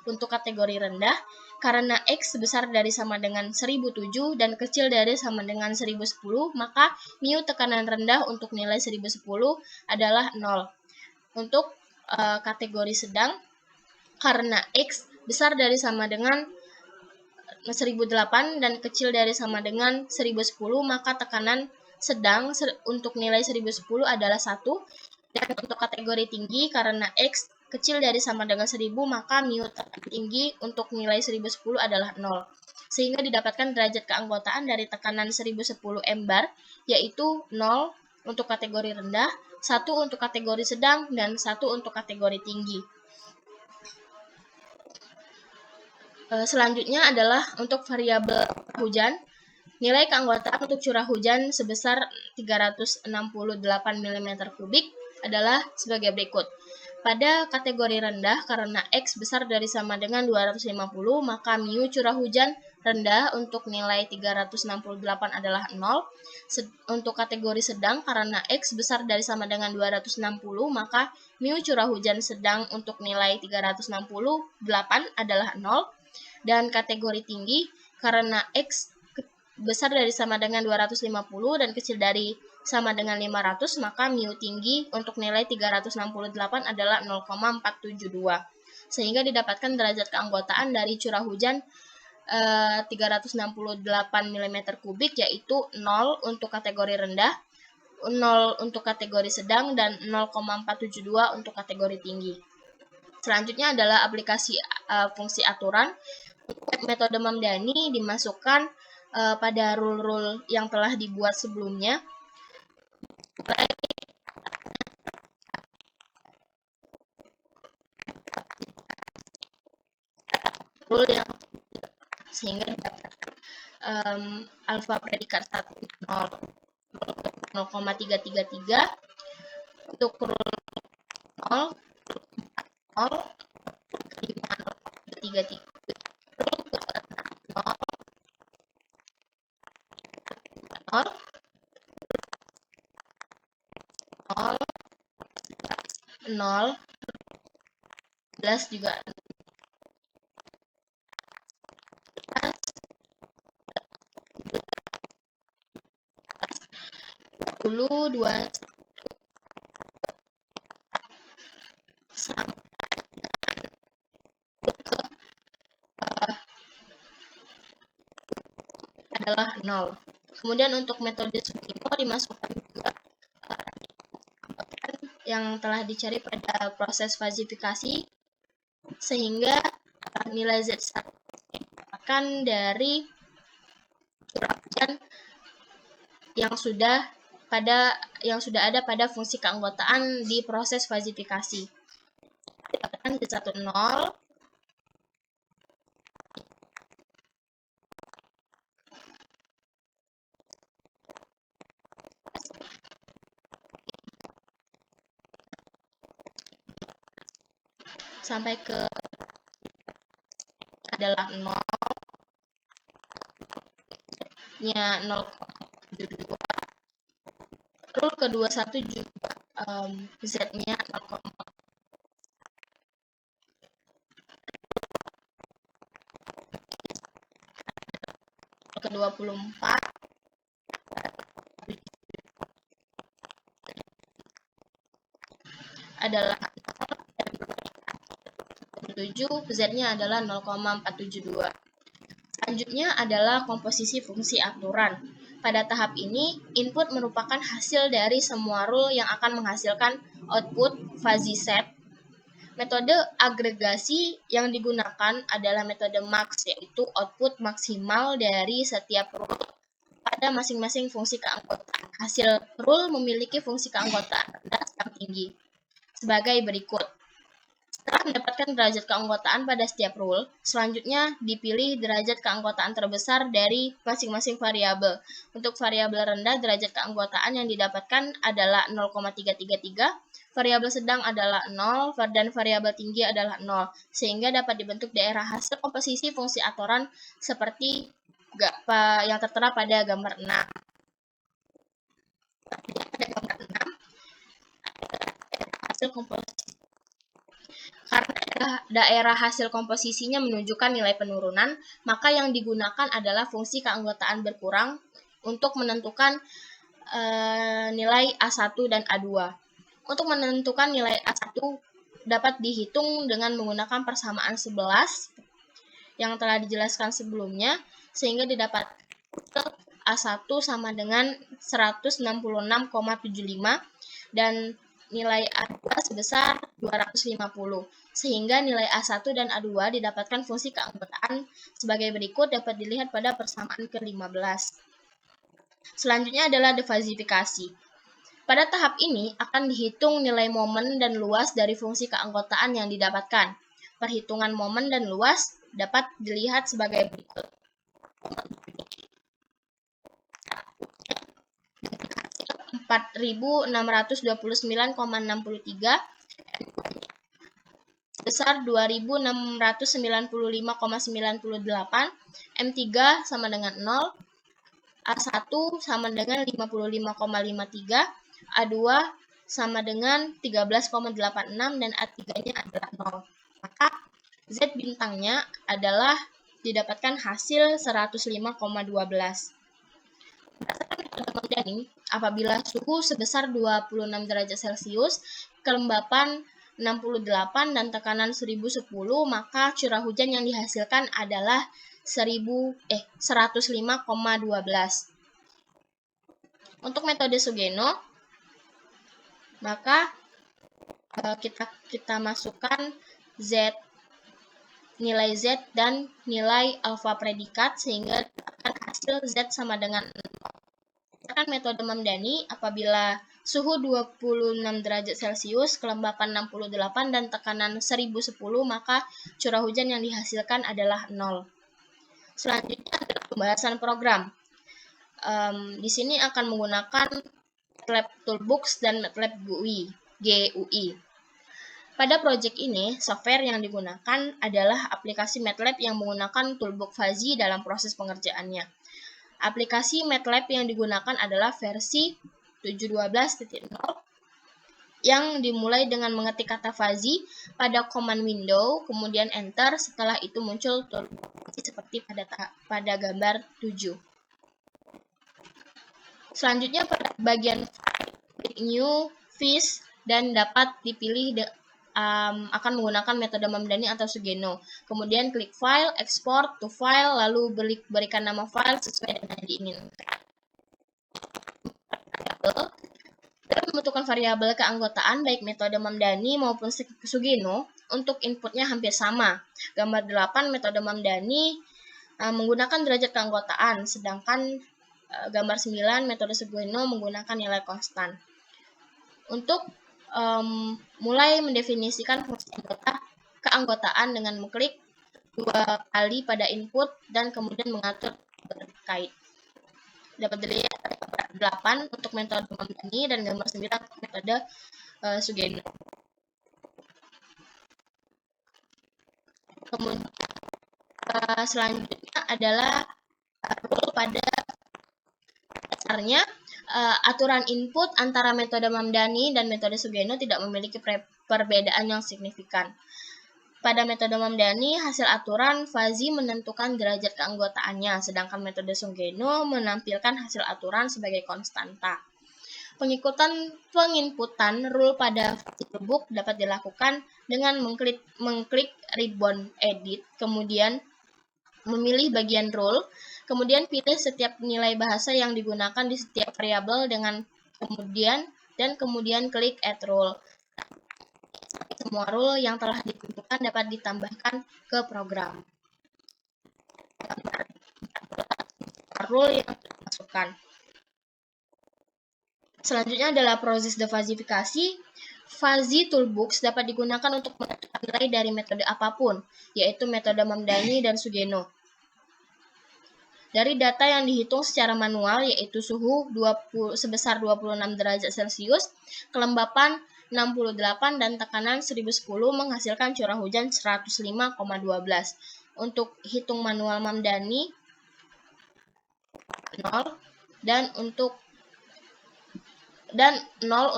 Untuk kategori rendah, karena X besar dari sama dengan 1007 dan kecil dari sama dengan 1010, maka mu tekanan rendah untuk nilai 1010 adalah 0. Untuk kategori sedang, karena X besar dari sama dengan 1008 dan kecil dari sama dengan 1010, maka tekanan sedang untuk nilai 1010 adalah 1. Dan untuk kategori tinggi, karena X kecil dari sama dengan 1000, maka mu tinggi untuk nilai 1010 adalah 0. Sehingga didapatkan derajat keanggotaan dari tekanan 1010 M-bar, yaitu 0 untuk kategori rendah, 1 untuk kategori sedang, dan 1 untuk kategori tinggi. Selanjutnya adalah untuk variabel hujan. Nilai keanggotaan untuk curah hujan sebesar 368 mm3 adalah sebagai berikut. Pada kategori rendah, karena X besar dari sama dengan 250, maka mu curah hujan rendah untuk nilai 368 adalah 0. Untuk kategori sedang, karena X besar dari sama dengan 260, maka mu curah hujan sedang untuk nilai 368 adalah 0. Dan kategori tinggi, karena X besar dari sama dengan 250 dan kecil dari sama dengan 500, maka mu tinggi untuk nilai 368 adalah 0,472. Sehingga didapatkan derajat keanggotaan dari curah hujan 368 mm3, yaitu 0 untuk kategori rendah, 0 untuk kategori sedang, dan 0,472 untuk kategori tinggi. Selanjutnya adalah aplikasi fungsi aturan. Metode Mamdani dimasukkan pada rule-rule yang telah dibuat sebelumnya. Rule yang sehingga alfa predikat 1 0,333, untuk rule 0 0,33, rule 0 11 juga 20 2 sampai adalah 0. Kemudian untuk metode Sukimo dimasukkan juga yang telah dicari pada proses fazifikasi, sehingga nilai Z1 didapatkan dari curah hujan yang sudah ada pada fungsi keanggotaan di proses fazifikasi. Didapatkan Z1 0, sampai ke adalah 0 nya 0,72. Rule ke-21 juga Z-nya 0, ke-24 adalah 7, Z-nya adalah 0,472. Selanjutnya adalah komposisi fungsi aturan. Pada tahap ini, input merupakan hasil dari semua rule yang akan menghasilkan output fuzzy set. Metode agregasi yang digunakan adalah metode max, yaitu output maksimal dari setiap rule pada masing-masing fungsi keanggotaan. Hasil rule memiliki fungsi keanggotaan rendah yang tinggi sebagai berikut. Setelah mendapatkan derajat keanggotaan pada setiap rule, selanjutnya dipilih derajat keanggotaan terbesar dari masing-masing variabel. Untuk variabel rendah, derajat keanggotaan yang didapatkan adalah 0,333, variabel sedang adalah 0, dan variabel tinggi adalah 0, sehingga dapat dibentuk daerah hasil komposisi fungsi atoran seperti yang tertera pada gambar 6. Pada gambar 6, hasil komposisi. Karena daerah hasil komposisinya menunjukkan nilai penurunan, maka yang digunakan adalah fungsi keanggotaan berkurang untuk menentukan nilai A1 dan A2. Untuk menentukan nilai A1 dapat dihitung dengan menggunakan persamaan 11 yang telah dijelaskan sebelumnya, sehingga didapat A1 sama dengan 166,75, dan nilai A2 sebesar 250, sehingga nilai A1 dan A2 didapatkan fungsi keanggotaan sebagai berikut dapat dilihat pada persamaan ke-15. Selanjutnya adalah defasifikasi. Pada tahap ini akan dihitung nilai momen dan luas dari fungsi keanggotaan yang didapatkan. Perhitungan momen dan luas dapat dilihat sebagai berikut. 4.629,63 sebesar 2.695,98, M3 sama dengan 0, A1 sama dengan 55,53, A2 sama dengan 13,86, dan A3-nya adalah 0. Maka Z bintangnya adalah didapatkan hasil 105,12. Berdasarkan apabila suhu sebesar 26 derajat Celcius, kelembapan 68 dan tekanan 1010, maka curah hujan yang dihasilkan adalah 105,12. Untuk metode Sugeno, maka kita masukkan Z, nilai Z dan nilai alfa predikat sehingga akan hasil Z sama dengan 0. Metode Mamdani apabila suhu 26 derajat Celcius, kelembapan 68 dan tekanan 1010, maka curah hujan yang dihasilkan adalah 0. Selanjutnya adalah pembahasan program. Di sini akan menggunakan MATLAB Toolbox dan MATLAB GUI. Pada proyek ini, software yang digunakan adalah aplikasi MATLAB yang menggunakan Toolbox Fuzzy dalam proses pengerjaannya. Aplikasi MATLAB yang digunakan adalah versi 7.12.0 yang dimulai dengan mengetik kata fuzzy pada command window, kemudian enter, setelah itu muncul toolbox seperti pada gambar 7. Selanjutnya pada bagian file, klik new, fish, dan dapat dipilih akan menggunakan metode Mamdani atau Sugeno. Kemudian klik file, export to file, lalu berikan nama file sesuai dengan yang diinginkan. Dalam membentukkan variabel keanggotaan baik metode Mamdani maupun Sugeno, untuk inputnya hampir sama. Gambar 8 metode Mamdani menggunakan derajat keanggotaan, sedangkan gambar 9 metode Sugeno menggunakan nilai konstan. Untuk mulai mendefinisikan fungsi keanggotaan dengan mengklik 2 kali pada input dan kemudian mengatur terkait. Dapat dilihat pada gambar 8 untuk metode Mamdani dan gambar 9 untuk metode Sugeno. Kemudian selanjutnya adalah rule pada dasarnya. Aturan input antara metode Mamdani dan metode Sugeno tidak memiliki perbedaan yang signifikan. Pada metode Mamdani, hasil aturan fuzzy menentukan derajat keanggotaannya, sedangkan metode Sugeno menampilkan hasil aturan sebagai konstanta. Penginputan rule pada toolbox dapat dilakukan dengan mengklik ribbon edit, kemudian memilih bagian rule, kemudian pilih setiap nilai bahasa yang digunakan di setiap variabel kemudian klik add rule. Semua rule yang telah ditentukan dapat ditambahkan ke program. Rule yang dimasukkan. Selanjutnya adalah proses defasifikasi. Fuzzy toolbox dapat digunakan untuk menentukan nilai dari metode apapun, yaitu metode Mamdani dan Sugeno. Dari data yang dihitung secara manual, yaitu suhu sebesar 26 derajat Celcius, kelembapan 68 dan tekanan 1010 menghasilkan curah hujan 105,12. Untuk hitung manual Mamdani 0 dan 0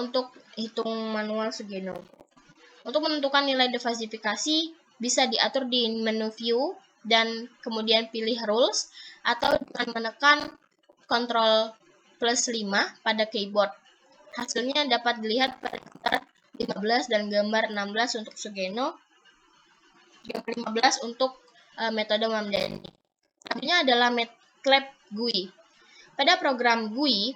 untuk hitung manual Sugeno. Untuk menentukan nilai defasifikasi bisa diatur di menu view dan kemudian pilih rules atau dengan menekan Ctrl +5 pada keyboard. Hasilnya dapat dilihat pada gambar 15 dan gambar 16 untuk Sugeno, gambar 15 untuk metode Mamdani. Selanjutnya adalah MATLAB GUI. Pada program GUI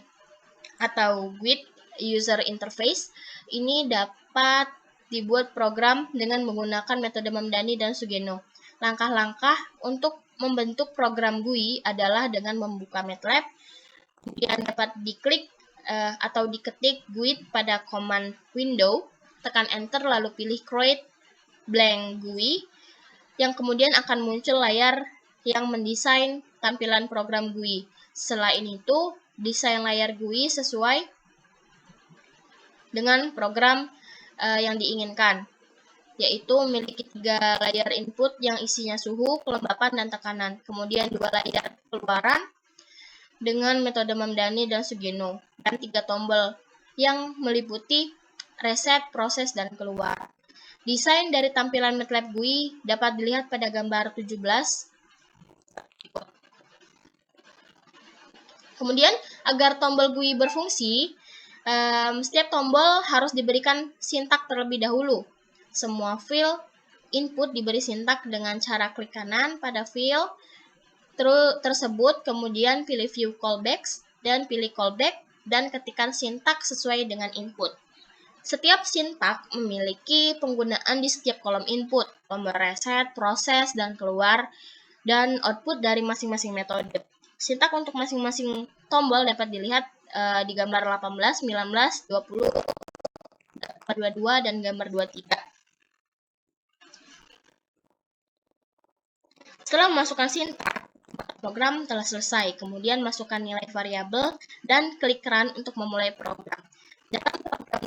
atau GUID user interface. Ini dapat dibuat program dengan menggunakan metode Mamdani dan Sugeno. Langkah-langkah untuk membentuk program GUI adalah dengan membuka MATLAB, kemudian dapat diklik atau diketik GUI pada command window, tekan enter lalu pilih create blank GUI, yang kemudian akan muncul layar yang mendesain tampilan program GUI. Selain itu, desain layar GUI sesuai dengan program yang diinginkan, yaitu memiliki 3 layar input yang isinya suhu, kelembapan, dan tekanan. Kemudian 2 layar keluaran dengan metode Mamdani dan Sugeno, dan 3 tombol yang meliputi reset, proses, dan keluar. Desain dari tampilan MATLAB GUI dapat dilihat pada gambar 17. Kemudian, agar tombol GUI berfungsi, setiap tombol harus diberikan sintak terlebih dahulu. Semua file input diberi sintak dengan cara klik kanan pada file tersebut, kemudian pilih view callbacks dan pilih callback dan ketikkan sintak sesuai dengan input. Setiap sintak memiliki penggunaan di setiap kolom input, tombol reset, proses, dan keluar, dan output dari masing-masing metode. Sintak untuk masing-masing tombol dapat dilihat di gambar 18, 19, 20, 22, dan gambar 23. Setelah memasukkan sintak, program telah selesai. Kemudian masukkan nilai variabel dan klik run untuk memulai program. Dalam program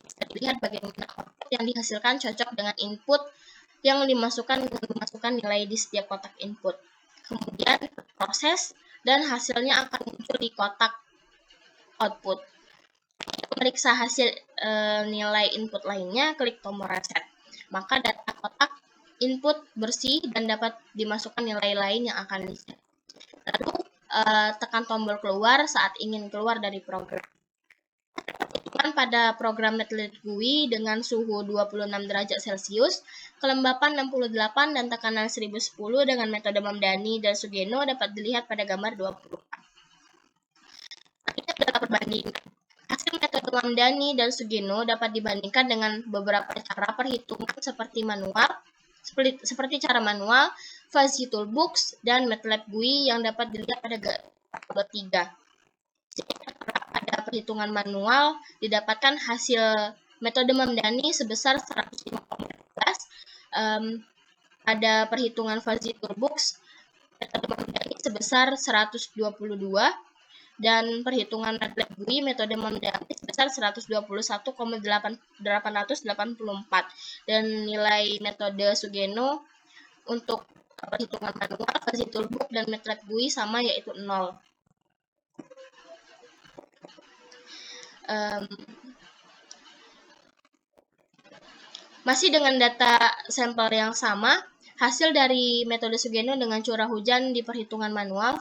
bisa dilihat bagaimana output yang dihasilkan cocok dengan input yang dimasukkan dengan memasukkan nilai di setiap kotak input. Kemudian proses dan hasilnya akan muncul di kotak output. Untuk memeriksa hasil nilai input lainnya, klik tombol reset. Maka data kotak input bersih dan dapat dimasukkan nilai lain yang akan di-set. Lalu tekan tombol keluar saat ingin keluar dari program. Pada program MATLAB GUI dengan suhu 26 derajat Celcius, kelembapan 68 dan tekanan 1010 dengan metode Mamdani dan Sugeno dapat dilihat pada gambar 20. Ini adalah perbandingan. Hasil metode Mamdani dan Sugeno dapat dibandingkan dengan beberapa cara perhitungan seperti cara manual, Fuzzy Toolbox, dan MATLAB GUI yang dapat dilihat pada tabel 3. Pada perhitungan manual, didapatkan hasil metode Mamdani sebesar 105,15. Pada perhitungan Fuzzy Toolbox, metode Mamdani sebesar 122, dan perhitungan MATLAB GUI metode Mamdani sebesar 121,884, dan nilai metode Sugeno untuk perhitungan manual, Fuzzy Toolbox, dan MATLAB GUI sama, yaitu 0. Masih dengan data sampel yang sama, hasil dari metode Sugeno dengan curah hujan di perhitungan manual,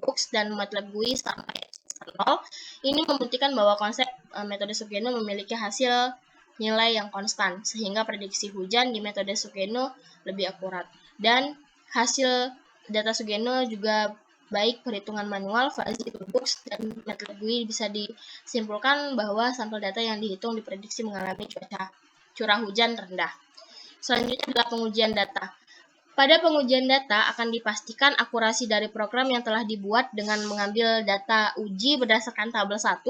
Box, dan MATLAB GUI sama, yaitu 0. Ini membuktikan bahwa konsep metode Sugeno memiliki hasil nilai yang konstan, sehingga prediksi hujan di metode Sugeno lebih akurat. Dan hasil data Sugeno juga baik perhitungan manual, Fuzzy Toolbox, dan MATLAB GUI bisa disimpulkan bahwa sampel data yang dihitung diprediksi mengalami curah hujan rendah. Selanjutnya adalah pengujian data. Pada pengujian data akan dipastikan akurasi dari program yang telah dibuat dengan mengambil data uji berdasarkan tabel 1.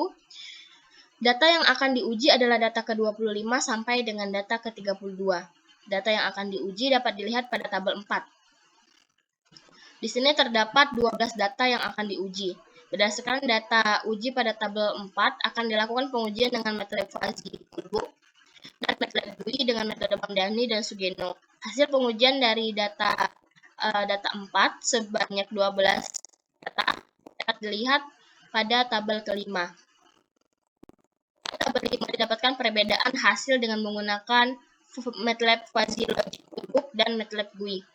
Data yang akan diuji adalah data ke-25 sampai dengan data ke-32. Data yang akan diuji dapat dilihat pada tabel 4. Di sini terdapat 12 data yang akan diuji. Berdasarkan data uji pada tabel 4, akan dilakukan pengujian dengan MATLAB Fuzzy Toolbox dan MATLAB GUI dengan metode Mamdani dan Sugeno. Hasil pengujian dari data 4 sebanyak 12 data dapat dilihat pada tabel kelima. Tabel 5 didapatkan perbedaan hasil dengan menggunakan MATLAB Fuzzy Logic Toolbox dan MATLAB GUI.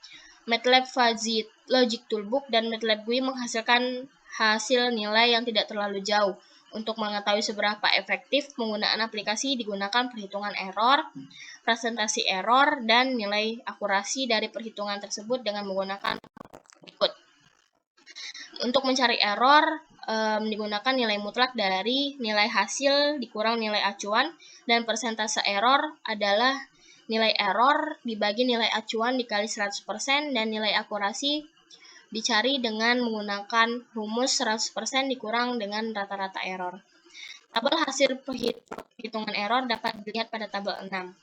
MATLAB Fuzzy Logic Toolbox dan MATLAB GUI menghasilkan hasil nilai yang tidak terlalu jauh. Untuk mengetahui seberapa efektif penggunaan aplikasi digunakan perhitungan error, presentasi error, dan nilai akurasi dari perhitungan tersebut dengan menggunakan berikut. Untuk mencari error, digunakan nilai mutlak dari nilai hasil dikurang nilai acuan, dan persentase error adalah nilai error dibagi nilai acuan dikali 100% dan nilai akurasi dicari dengan menggunakan rumus 100% dikurang dengan rata-rata error. Tabel hasil perhitungan error dapat dilihat pada tabel 6.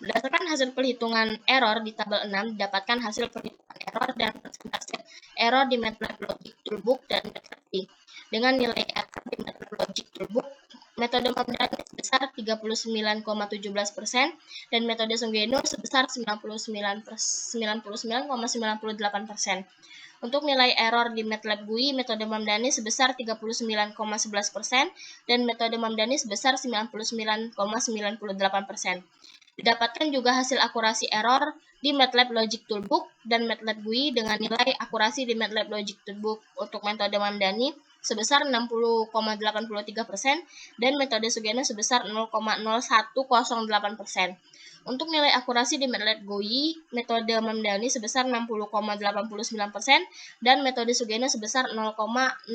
Berdasarkan hasil perhitungan error di tabel 6, didapatkan hasil perhitungan error dan persentase error di MATLAB Logic Toolbook dan MATLAB GUI. Dengan nilai error di MATLAB Logic Toolbook, metode Mamdani sebesar 39,17% dan metode Sugeno sebesar 99,98%. Untuk nilai error di MATLAB GUI, metode Mamdani sebesar 39,11% dan metode Mamdani sebesar 99,98%. Didapatkan juga hasil akurasi error di MATLAB Logic Toolbook dan MATLAB GUI dengan nilai akurasi di MATLAB Logic Toolbook untuk metode Mamdani sebesar 60,83% dan metode Sugeno sebesar 0,0108%. Untuk nilai akurasi di MATLAB GUI, metode Mamdani sebesar 60,89% dan metode Sugeno sebesar 0,0107%.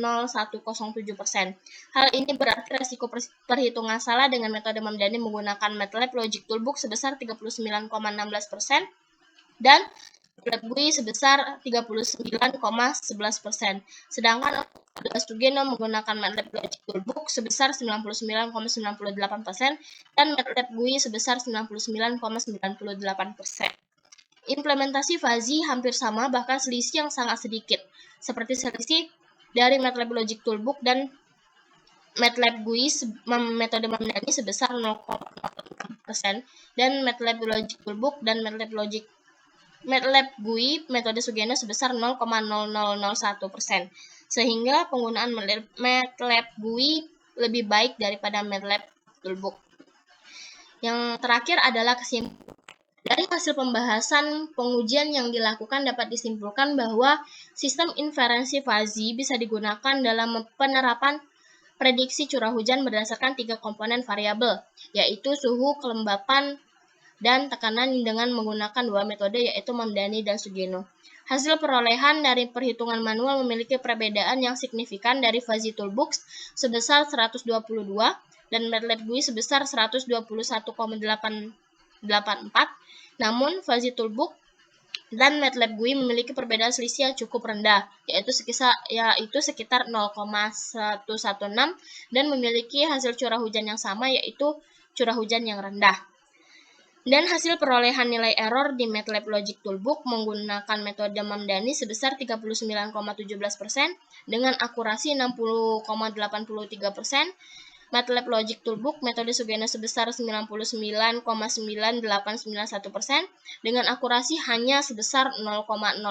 Hal ini berarti resiko perhitungan salah dengan metode Mamdani menggunakan MATLAB Logic Toolbook sebesar 39,16% dan MATLAB GUI sebesar 39,11%. Sedangkan metode Sugeno menggunakan MATLAB Logic Toolbook sebesar 99,98% dan MATLAB GUI sebesar 99,98%. Implementasi fuzzy hampir sama, bahkan selisih yang sangat sedikit, seperti selisih dari MATLAB Logic Toolbook dan MATLAB GUI metode Mamdani sebesar 0,06% dan MATLAB Logic Toolbook dan MATLAB GUI metode Sugeno sebesar 0,0001%. Sehingga penggunaan MATLAB GUI lebih baik daripada MATLAB Toolbook. Yang terakhir adalah kesimpulan. Dari hasil pembahasan pengujian yang dilakukan dapat disimpulkan bahwa sistem inferensi fuzzy bisa digunakan dalam penerapan prediksi curah hujan berdasarkan 3 komponen variabel, yaitu suhu, kelembapan, dan tekanan dengan menggunakan 2 metode yaitu Mamdani dan Sugeno. Hasil perolehan dari perhitungan manual memiliki perbedaan yang signifikan dari fuzzy toolbox sebesar 122 dan MATLAB GUI sebesar 121,884. Namun, fuzzy toolbook dan MATLAB GUI memiliki perbedaan selisih yang cukup rendah, yaitu sekitar 0,116 dan memiliki hasil curah hujan yang sama, yaitu curah hujan yang rendah. Dan hasil perolehan nilai error di MATLAB Logic Toolbook menggunakan metode Mamdani sebesar 39,17% dengan akurasi 60,83%. MATLAB Logic Toolbook metode Sugeno sebesar 99,9891% dengan akurasi hanya sebesar 0,0108%.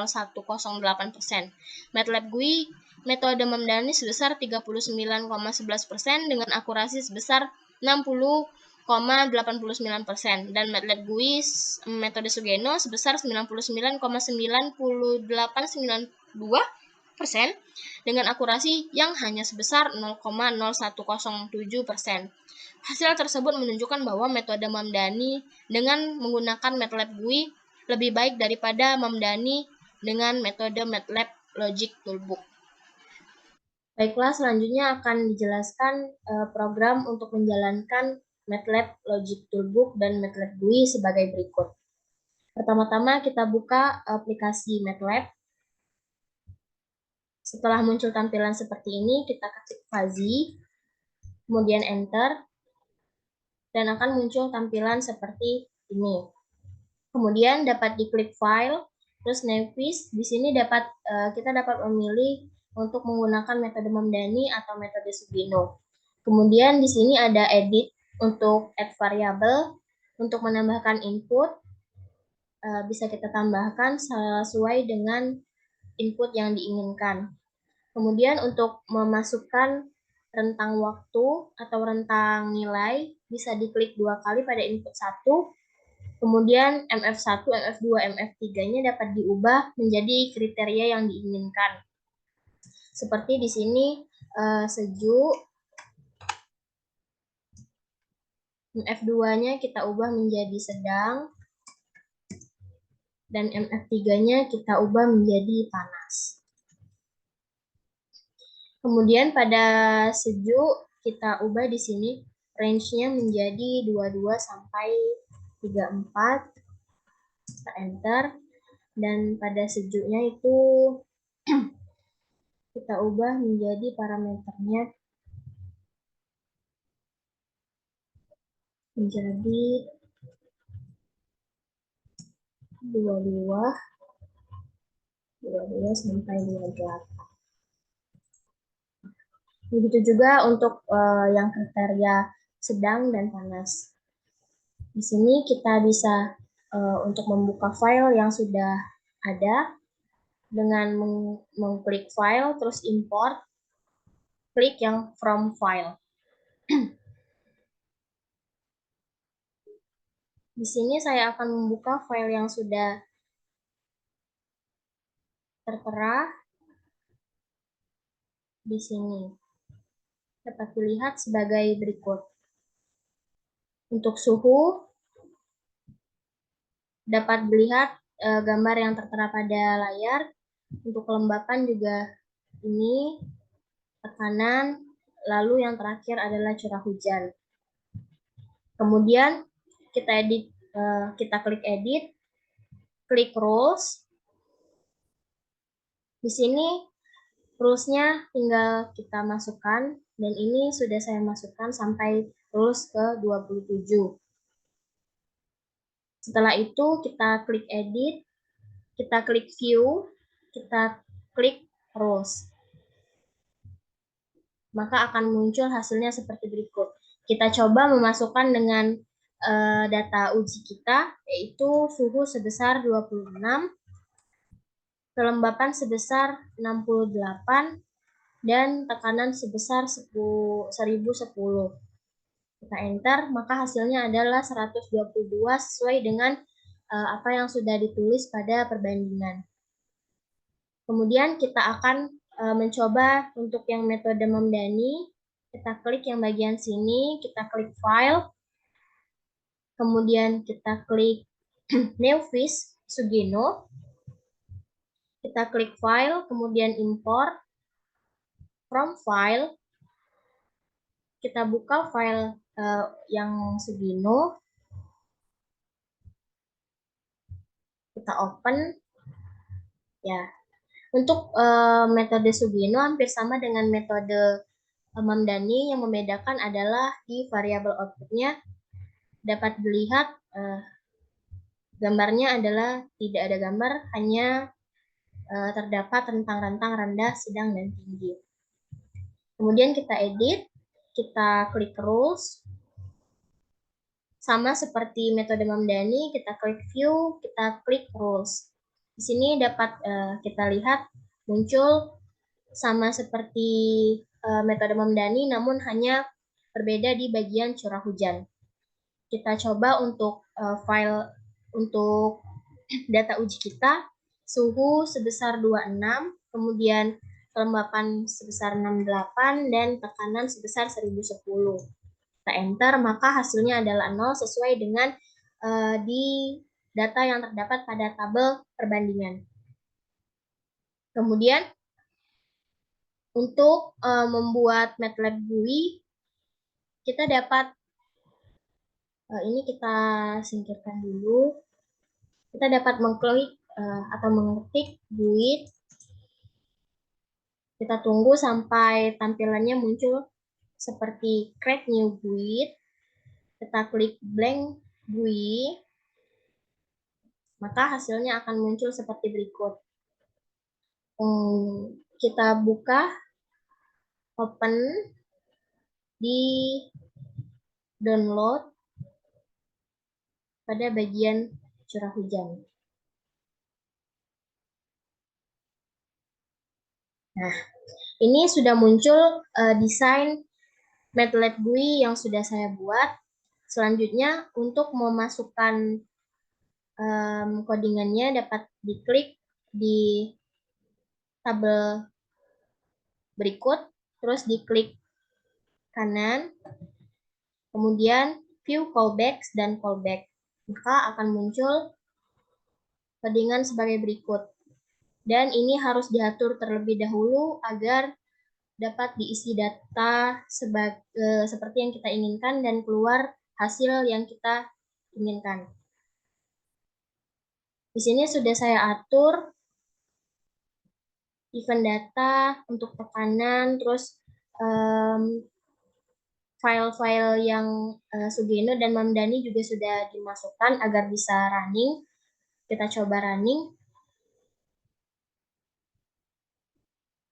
MATLAB GUI metode Mamdani sebesar 39,11% dengan akurasi sebesar 60,89% dan MATLAB GUI metode Sugeno sebesar 99,9892% dengan akurasi yang hanya sebesar 0,0107%. Hasil tersebut menunjukkan bahwa metode Mamdani dengan menggunakan MATLAB GUI lebih baik daripada Mamdani dengan metode MATLAB Logic Toolbook. Baiklah, selanjutnya akan dijelaskan program untuk menjalankan MATLAB Logic Toolbook dan MATLAB GUI sebagai berikut. Pertama-tama kita buka aplikasi MATLAB. Setelah muncul tampilan seperti ini, kita ketik fuzzy, kemudian enter, dan akan muncul tampilan seperti ini. Kemudian dapat diklik file, terus navigasi. Di sini kita dapat memilih untuk menggunakan metode Mamdani atau metode Sugeno. Kemudian di sini ada edit untuk add variable, untuk menambahkan input, bisa kita tambahkan sesuai dengan input yang diinginkan. Kemudian untuk memasukkan rentang waktu atau rentang nilai, bisa diklik 2 kali pada input 1, kemudian MF1, MF2, MF3-nya dapat diubah menjadi kriteria yang diinginkan. Seperti di sini sejuk, MF2-nya kita ubah menjadi sedang, dan MF3-nya kita ubah menjadi panas. Kemudian pada sejuk kita ubah di sini range-nya menjadi 22 sampai 34. Kita enter dan pada sejuknya itu kita ubah menjadi parameternya menjadi 22 sampai 28. Begitu juga untuk yang kriteria sedang dan panas. Di sini kita bisa untuk membuka file yang sudah ada dengan mengklik file terus import, klik yang from file. Di sini saya akan membuka file yang sudah tertera di sini. Dapat dilihat sebagai berikut. Untuk suhu, dapat dilihat gambar yang tertera pada layar. Untuk kelembapan juga ini, tekanan, lalu yang terakhir adalah curah hujan. Kemudian kita klik edit, klik rules. Di sini rules-nya tinggal kita masukkan, dan ini sudah saya masukkan sampai rules ke 27. Setelah itu kita klik edit, kita klik view, kita klik rules. Maka akan muncul hasilnya seperti berikut. Kita coba memasukkan dengan data uji kita, yaitu suhu sebesar 26, kelembapan sebesar 68, dan tekanan sebesar 1010. Kita enter, maka hasilnya adalah 122 sesuai dengan apa yang sudah ditulis pada perbandingan. Kemudian kita akan mencoba untuk yang metode memdani. Kita klik yang bagian sini, kita klik file, kemudian kita klik Neovis Sugeno, kita klik file, kemudian import, from file, kita buka file yang Sugeno, kita open, ya. Untuk metode Sugeno hampir sama dengan metode memdani, yang membedakan adalah di variabel outputnya dapat dilihat gambarnya adalah tidak ada gambar, hanya terdapat rentang-rentang rendah, sedang, dan tinggi. Kemudian kita edit, kita klik rules, sama seperti metode memdani, kita klik view, kita klik rules. Di sini dapat kita lihat muncul sama seperti metode memdani, namun hanya berbeda di bagian curah hujan. Kita coba untuk file untuk data uji kita, suhu sebesar 26, kemudian kelembapan sebesar 68, dan tekanan sebesar 1010. Kita enter, maka hasilnya adalah 0 sesuai dengan di data yang terdapat pada tabel perbandingan. Kemudian untuk membuat MATLAB GUI, kita dapat ini kita singkirkan dulu. Kita dapat mengklik atau mengetik GUID. Kita tunggu sampai tampilannya muncul seperti create new GUID. Kita klik blank GUI, maka hasilnya akan muncul seperti berikut. Kita buka, open, di download pada bagian curah hujan. Nah, ini sudah muncul desain MATLAB GUI yang sudah saya buat. Selanjutnya, untuk memasukkan codingannya dapat diklik di tabel berikut, terus diklik kanan, kemudian view callbacks dan callback. Maka akan muncul codingan sebagai berikut. Dan ini harus diatur terlebih dahulu agar dapat diisi data seperti yang kita inginkan dan keluar hasil yang kita inginkan. Di sini sudah saya atur event data untuk tekanan, terus file-file yang Sugeno dan Mamdani juga sudah dimasukkan agar bisa running. Kita coba running.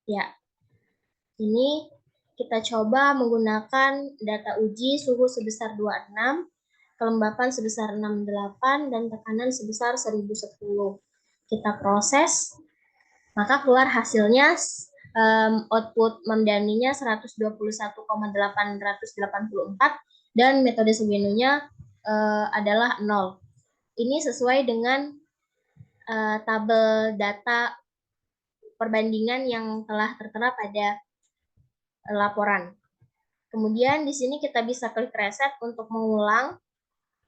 Ya, ini kita coba menggunakan data uji suhu sebesar 26, kelembapan sebesar 68, dan tekanan sebesar 1010. Kita proses, maka keluar hasilnya output Mamdaninya 121,884 dan metode Sugenonya adalah 0. Ini sesuai dengan tabel data perbandingan yang telah tertera pada laporan. Kemudian di sini kita bisa klik reset untuk mengulang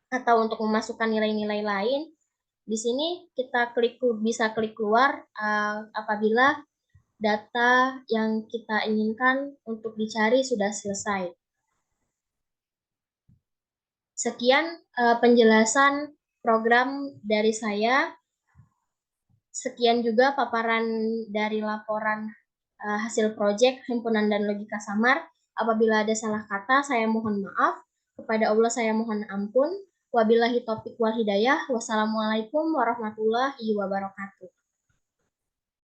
atau untuk memasukkan nilai-nilai lain. Di sini kita bisa klik keluar apabila data yang kita inginkan untuk dicari sudah selesai. Sekian penjelasan program dari saya. Sekian juga paparan dari laporan hasil proyek Himpunan dan Logika Samar. Apabila ada salah kata, saya mohon maaf. Kepada Allah saya mohon ampun. Wabillahi taufiq wal hidayah. Wassalamualaikum warahmatullahi wabarakatuh.